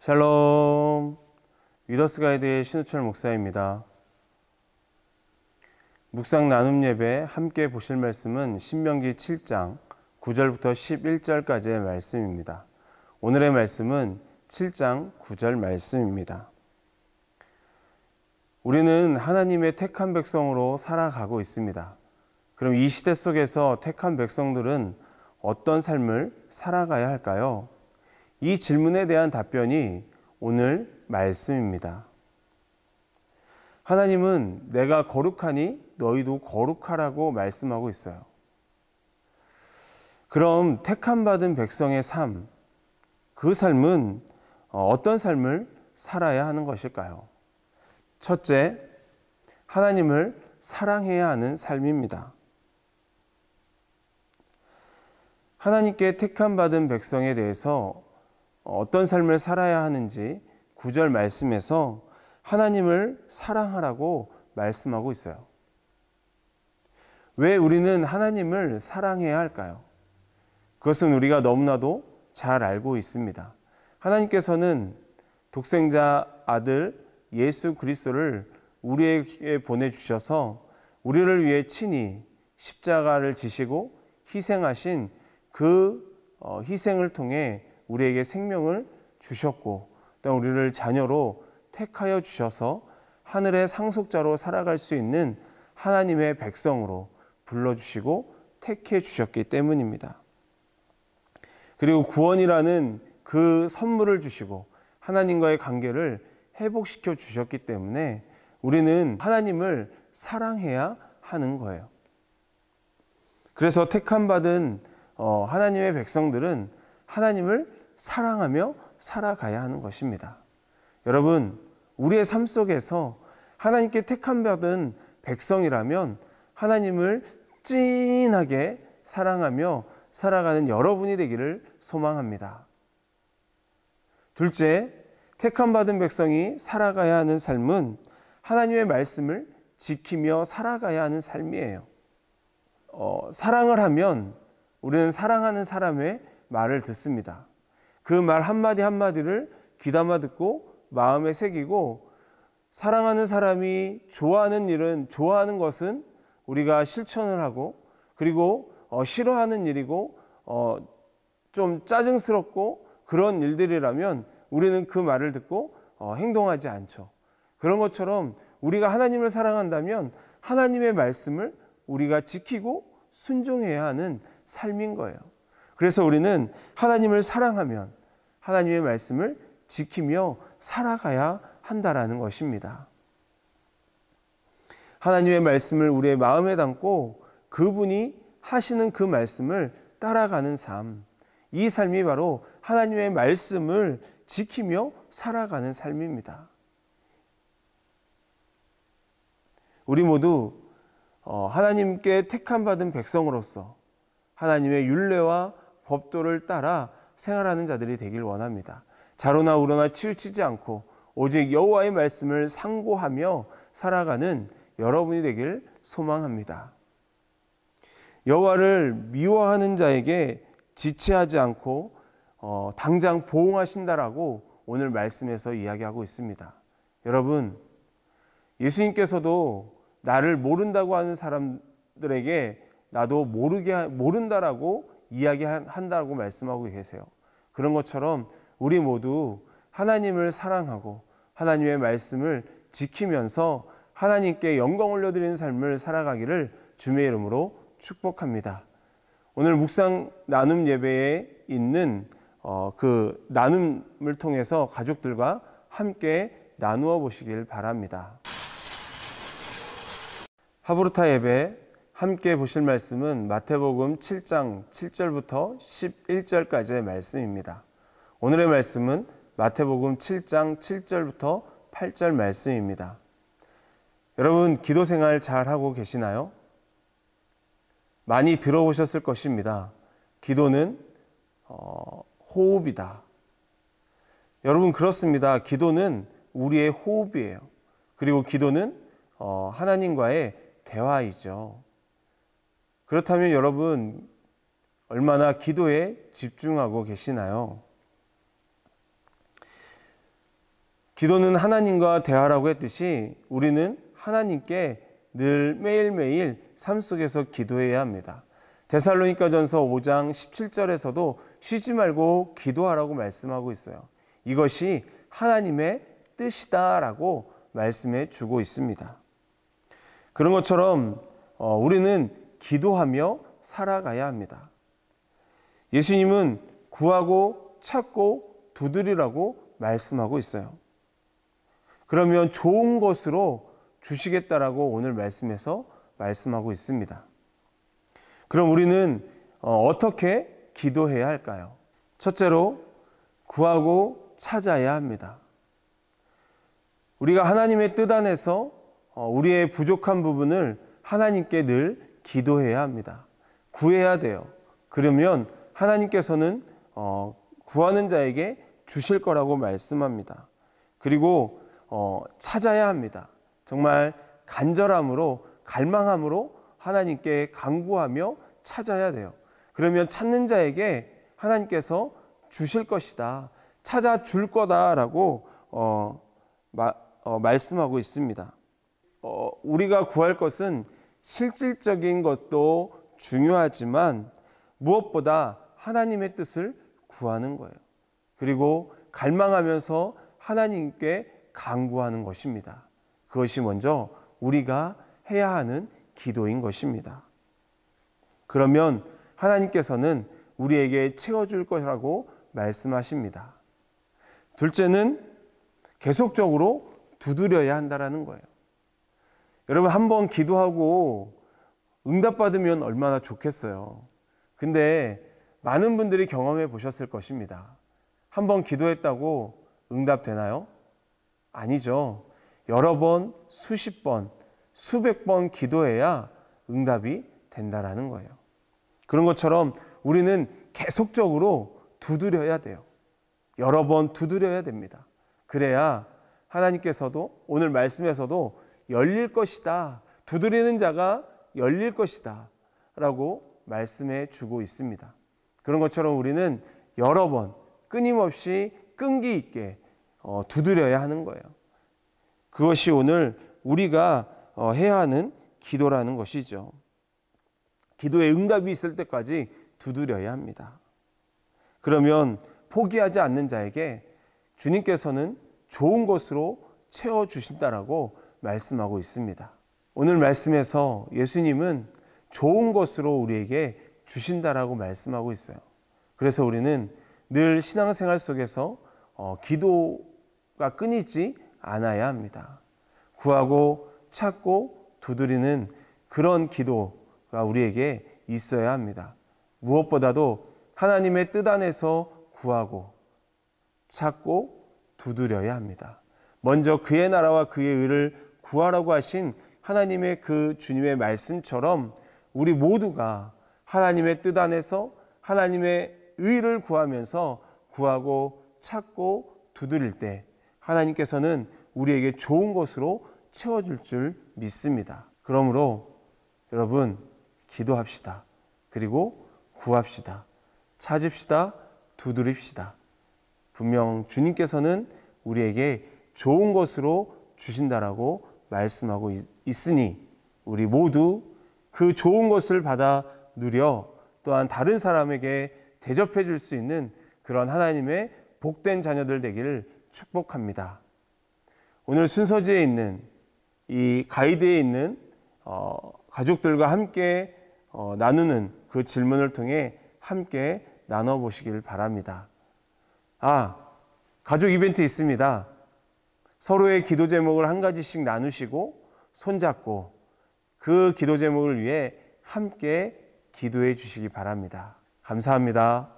샬롬, 위더스 가이드의 신우철 목사입니다. 묵상 나눔 예배 함께 보실 말씀은 신명기 7장 9절부터 11절까지의 말씀입니다. 오늘의 말씀은 7장 9절 말씀입니다. 우리는 하나님의 택한 백성으로 살아가고 있습니다. 그럼 이 시대 속에서 택한 백성들은 어떤 삶을 살아가야 할까요? 이 질문에 대한 답변이 오늘 말씀입니다. 하나님은 내가 거룩하니 너희도 거룩하라고 말씀하고 있어요. 그럼 택함받은 백성의 삶, 그 삶은 어떤 삶을 살아야 하는 것일까요? 첫째, 하나님을 사랑해야 하는 삶입니다. 하나님께 택함받은 백성에 대해서 어떤 삶을 살아야 하는지 9절 말씀에서 하나님을 사랑하라고 말씀하고 있어요. 왜 우리는 하나님을 사랑해야 할까요? 그것은 우리가 너무나도 잘 알고 있습니다. 하나님께서는 독생자 아들 예수 그리스도를 우리에게 보내주셔서 우리를 위해 친히 십자가를 지시고 희생하신 그 희생을 통해 우리에게 생명을 주셨고 또 우리를 자녀로 택하여 주셔서 하늘의 상속자로 살아갈 수 있는 하나님의 백성으로 불러주시고 택해 주셨기 때문입니다. 그리고 구원이라는 그 선물을 주시고 하나님과의 관계를 회복시켜 주셨기 때문에 우리는 하나님을 사랑해야 하는 거예요. 그래서 택함받은 하나님의 백성들은 하나님을 사랑하며 살아가야 하는 것입니다. 여러분, 우리의 삶 속에서 하나님께 택함받은 백성이라면 하나님을 찐하게 사랑하며 살아가는 여러분이 되기를 소망합니다. 둘째, 택함받은 백성이 살아가야 하는 삶은 하나님의 말씀을 지키며 살아가야 하는 삶이에요. 사랑을 하면 우리는 사랑하는 사람의 말을 듣습니다. 그 말 한마디 한마디를 귀담아 듣고 마음에 새기고 사랑하는 사람이 좋아하는 일은 좋아하는 것은 우리가 실천을 하고 그리고 싫어하는 일이고 좀 짜증스럽고 그런 일들이라면 우리는 그 말을 듣고 행동하지 않죠. 그런 것처럼 우리가 하나님을 사랑한다면 하나님의 말씀을 우리가 지키고 순종해야 하는 삶인 거예요. 그래서 우리는 하나님을 사랑하면 하나님의 말씀을 지키며 살아가야 한다라는 것입니다. 하나님의 말씀을 우리의 마음에 담고 그분이 하시는 그 말씀을 따라가는 삶, 이 삶이 바로 하나님의 말씀을 지키며 살아가는 삶입니다. 우리 모두 하나님께 택함받은 백성으로서 하나님의 율례와 법도를 따라 생활하는 자들이 되길 원합니다. 자로나 우로나 치우치지 않고 오직 여호와의 말씀을 상고하며 살아가는 여러분이 되길 소망합니다. 여호와를 미워하는 자에게 지체하지 않고 당장 보응하신다라고 오늘 말씀에서 이야기하고 있습니다. 여러분, 예수님께서도 나를 모른다고 하는 사람들에게 나도 모른다라고 이야기한다고 말씀하고 계세요. 그런 것처럼 우리 모두 하나님을 사랑하고 하나님의 말씀을 지키면서 하나님께 영광 올려드리는 삶을 살아가기를 주님의 이름으로 축복합니다. 오늘 묵상 나눔 예배에 있는 그 나눔을 통해서 가족들과 함께 나누어 보시길 바랍니다. 하브루타 예배 함께 보실 말씀은 마태복음 7장 7절부터 11절까지의 말씀입니다. 오늘의 말씀은 마태복음 7장 7절부터 8절 말씀입니다. 여러분, 기도 생활 잘 하고 계시나요? 많이 들어보셨을 것입니다. 기도는 호흡이다. 여러분, 그렇습니다. 기도는 우리의 호흡이에요. 그리고 기도는 하나님과의 대화이죠. 그렇다면 여러분, 얼마나 기도에 집중하고 계시나요? 기도는 하나님과 대화라고 했듯이 우리는 하나님께 늘 매일매일 삶 속에서 기도해야 합니다. 데살로니가전서 5장 17절에서도 쉬지 말고 기도하라고 말씀하고 있어요. 이것이 하나님의 뜻이다라고 말씀해 주고 있습니다. 그런 것처럼 우리는 기도하며 살아가야 합니다. 예수님은 구하고 찾고 두드리라고 말씀하고 있어요. 그러면 좋은 것으로 주시겠다라고 오늘 말씀에서 말씀하고 있습니다. 그럼 우리는 어떻게 기도해야 할까요? 첫째로 구하고 찾아야 합니다. 우리가 하나님의 뜻 안에서 우리의 부족한 부분을 하나님께 늘 기도해야 합니다. 구해야 돼요. 그러면 하나님께서는 구하는 자에게 주실 거라고 말씀합니다. 그리고 찾아야 합니다. 정말 간절함으로 갈망함으로 하나님께 간구하며 찾아야 돼요. 그러면 찾는 자에게 하나님께서 주실 것이다. 찾아줄 거다라고 말씀하고 있습니다. 우리가 구할 것은 실질적인 것도 중요하지만 무엇보다 하나님의 뜻을 구하는 거예요. 그리고 갈망하면서 하나님께 간구하는 것입니다. 그것이 먼저 우리가 해야 하는 기도인 것입니다. 그러면 하나님께서는 우리에게 채워줄 거라고 말씀하십니다. 둘째는 계속적으로 두드려야 한다는 거예요. 여러분, 한번 기도하고 응답받으면 얼마나 좋겠어요. 근데 많은 분들이 경험해 보셨을 것입니다. 한번 기도했다고 응답되나요? 아니죠. 여러 번, 수십 번, 수백 번 기도해야 응답이 된다라는 거예요. 그런 것처럼 우리는 계속적으로 두드려야 돼요. 여러 번 두드려야 됩니다. 그래야 하나님께서도 오늘 말씀에서도 열릴 것이다. 두드리는 자가 열릴 것이다. 라고 말씀해 주고 있습니다. 그런 것처럼 우리는 여러 번 끊임없이 끈기 있게 두드려야 하는 거예요. 그것이 오늘 우리가 해야 하는 기도라는 것이죠. 기도에 응답이 있을 때까지 두드려야 합니다. 그러면 포기하지 않는 자에게 주님께서는 좋은 것으로 채워주신다라고 말씀하고 있습니다. 오늘 말씀에서 예수님은 좋은 것으로 우리에게 주신다라고 말씀하고 있어요. 그래서 우리는 늘 신앙생활 속에서 기도가 끊이지 않아야 합니다. 구하고 찾고 두드리는 그런 기도가 우리에게 있어야 합니다. 무엇보다도 하나님의 뜻 안에서 구하고 찾고 두드려야 합니다. 먼저 그의 나라와 그의 의를 구하라고 하신 하나님의 그 주님의 말씀처럼 우리 모두가 하나님의 뜻 안에서 하나님의 의를 구하면서 구하고 찾고 두드릴 때 하나님께서는 우리에게 좋은 것으로 채워줄 줄 믿습니다. 그러므로 여러분, 기도합시다. 그리고 구합시다. 찾읍시다. 두드립시다. 분명 주님께서는 우리에게 좋은 것으로 주신다라고 말씀하고 있으니 우리 모두 그 좋은 것을 받아 누려 또한 다른 사람에게 대접해 줄 수 있는 그런 하나님의 복된 자녀들 되기를 축복합니다. 오늘 순서지에 있는 이 가이드에 있는 가족들과 함께 나누는 그 질문을 통해 함께 나눠보시길 바랍니다. 가족 이벤트 있습니다. 서로의 기도 제목을 한 가지씩 나누시고 손잡고 그 기도 제목을 위해 함께 기도해 주시기 바랍니다. 감사합니다.